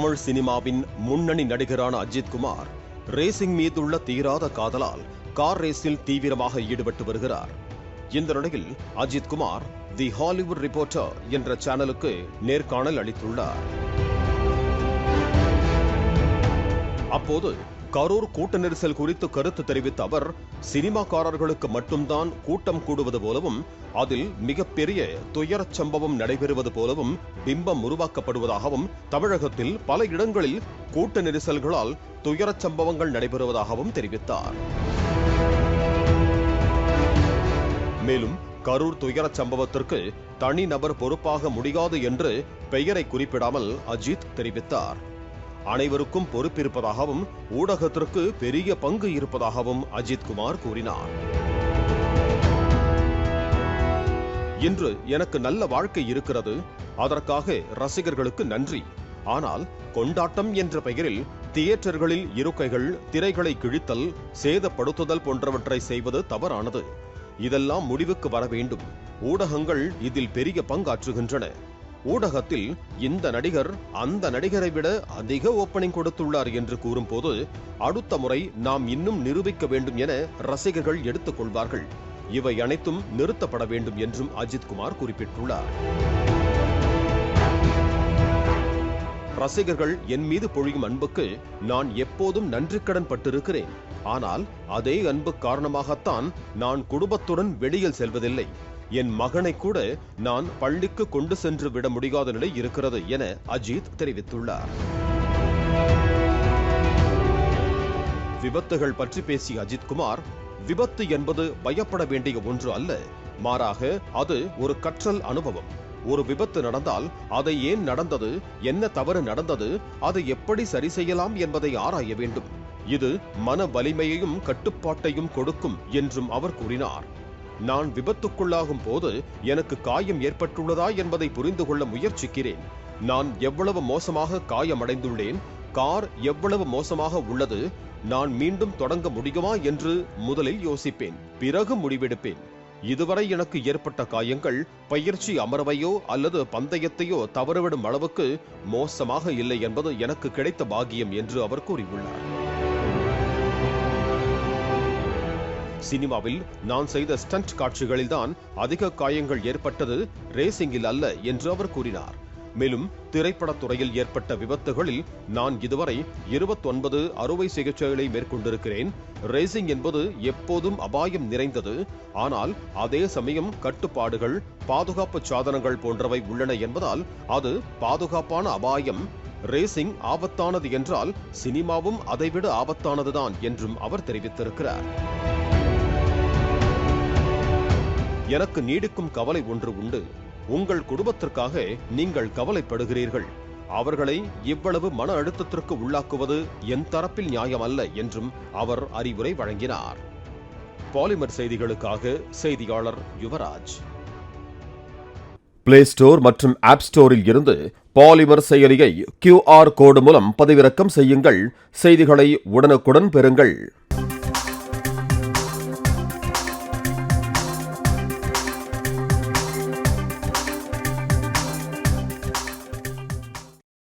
தமிழ் சினிமாவின் முன்னணி நடிகரான அஜித் குமார் ரேசிங் மீதுள்ள தீராத காதலால் கார் ரேஸில் தீவிரமாக ஈடுபட்டு வருகிறார். இந்த நிலையில் அஜித் குமார் தி ஹாலிவுட் ரிப்போர்ட்டர் என்ற சேனலுக்கு நேர்காணல் அளித்துள்ளார். அப்போது கரூர் கூட்ட நெரிசல் குறித்து கருத்து தெரிவித்த அவர், சினிமாக்காரர்களுக்கு மட்டும்தான் கூட்டம் கூடுவது போலவும் அதில் மிகப்பெரிய துயரச் சம்பவம் நடைபெறுவது போலவும் பிம்பம் உருவாக்கப்படுவதாகவும், தமிழகத்தில் பல இடங்களில் கூட்ட நெரிசல்களால் துயரச் சம்பவங்கள் நடைபெறுவதாகவும் தெரிவித்தார். மேலும் கரூர் துயரச் சம்பவத்திற்கு தனிநபர் பொறுப்பாக முடியாது என்று பெயரை குறிப்பிடாமல் அஜித் தெரிவித்தார். அனைவருக்கும் பொறுப்பிருப்பதாகவும் ஊடகத்திற்கு பெரிய பங்கு இருப்பதாகவும் அஜித் குமார் கூறினார். இன்று எனக்கு நல்ல வாழ்க்கை இருக்கிறது, அதற்காக ரசிகர்களுக்கு நன்றி. ஆனால் கொண்டாட்டம் என்ற பெயரில் தியேட்டர்களில் இருக்கைகள், திரைகளை கிழித்தல், சேதப்படுத்துதல் போன்றவற்றை செய்வது தவறானது. இதெல்லாம் முடிவுக்கு வர வேண்டும். ஊடகங்கள் இதில் பெரிய பங்காற்றுகின்றன. ஊடகத்தில் இந்த நடிகர் அந்த நடிகரை விட அதிக ஓப்பனிங் கொடுத்துள்ளார் என்று கூறும்போது, அடுத்த முறை நாம் இன்னும் நிரூபிக்க வேண்டும் என ரசிகர்கள் எடுத்துக் கொள்வார்கள். இவை அனைத்தும் நிறுத்தப்பட வேண்டும் என்றும் அஜித் குமார் குறிப்பிட்டுள்ளார். ரசிகர்கள் என் மீது பொழியும் அன்புக்கு நான் எப்போதும் நன்றிக்கடன் பட்டிருக்கிறேன். ஆனால் அதே அன்பு காரணமாகத்தான் நான் குடும்பத்துடன் வெளியில் செல்வதில்லை. என் மகனை கூட நான் பள்ளிக்கு கொண்டு சென்று விட முடியாத நிலை இருக்கிறது என அஜித் தெரிவித்துள்ளார். விபத்துகள் பற்றி பேசிய அஜித் குமார், விபத்து என்பது பயப்பட வேண்டிய ஒன்று அல்ல, மாறாக அது ஒரு கற்றல் அனுபவம். ஒரு விபத்து நடந்தால் அதை ஏன் நடந்தது, என்ன தவறு நடந்தது, அதை எப்படி சரி செய்யலாம் என்பதை ஆராய வேண்டும். இது மன வலிமையையும் கட்டுப்பாட்டையும் கொடுக்கும் என்றும் அவர் கூறினார். நான் விபத்துக்குள்ளாகும் போது எனக்கு காயம் ஏற்பட்டுள்ளதா என்பதை புரிந்து கொள்ள முயற்சிக்கிறேன். நான் எவ்வளவு மோசமாக காயமடைந்துள்ளேன், கார் எவ்வளவு மோசமாக உள்ளது, நான் மீண்டும் தொடங்க முடியுமா என்று முதலில் யோசிப்பேன், பிறகு முடிவெடுப்பேன். இதுவரை எனக்கு ஏற்பட்ட காயங்கள் பயிற்சி அமர்வையோ அல்லது பந்தயத்தையோ தவறவிடும் அளவுக்கு மோசமாக இல்லை என்பது எனக்கு கிடைத்த பாக்கியம் என்று அவர் கூறியுள்ளார். சினிமாவில் நான் செய்த ஸ்டண்ட் காட்சிகளில்தான் அதிக காயங்கள் ஏற்பட்டது, ரேசிங்கில் அல்ல என்று அவர் கூறினார். மேலும் திரைப்படத்துறையில் ஏற்பட்ட விபத்துகளில் நான் இதுவரை 29 அறுவை சிகிச்சைகளை மேற்கொண்டிருக்கிறேன். ரேசிங் என்பது எப்போதும் அபாயம் நிறைந்தது. ஆனால் அதே சமயம் கட்டுப்பாடுகள், பாதுகாப்பு சாதனங்கள் போன்றவை உள்ளன என்பதால் அது பாதுகாப்பான அபாயம். ரேசிங் ஆபத்தானது என்றால் சினிமாவும் அதைவிட ஆபத்தானதுதான் என்றும் அவர் தெரிவித்திருக்கிறார். எனக்கு நீடிக்கும் கவலை ஒன்று உண்டு. உங்கள் குடும்பத்திற்காக நீங்கள் கவலைப்படுகிறீர்கள். அவர்களை இவ்வளவு மன அழுத்தத்திற்கு உள்ளாக்குவது என் தரப்பில் நியாயமல்ல என்றும் அவர் அறிவுரை வழங்கினார். பாலிமர் செய்திகளுக்காக செய்தியாளர் யுவராஜ். பிளே ஸ்டோர் மற்றும் ஆப் ஸ்டோரில் இருந்து பாலிமர் செயலியை QR கோடு மூலம் பதிவிறக்கம் செய்யுங்கள். செய்திகளை உடனுக்குடன் பெறுங்கள்.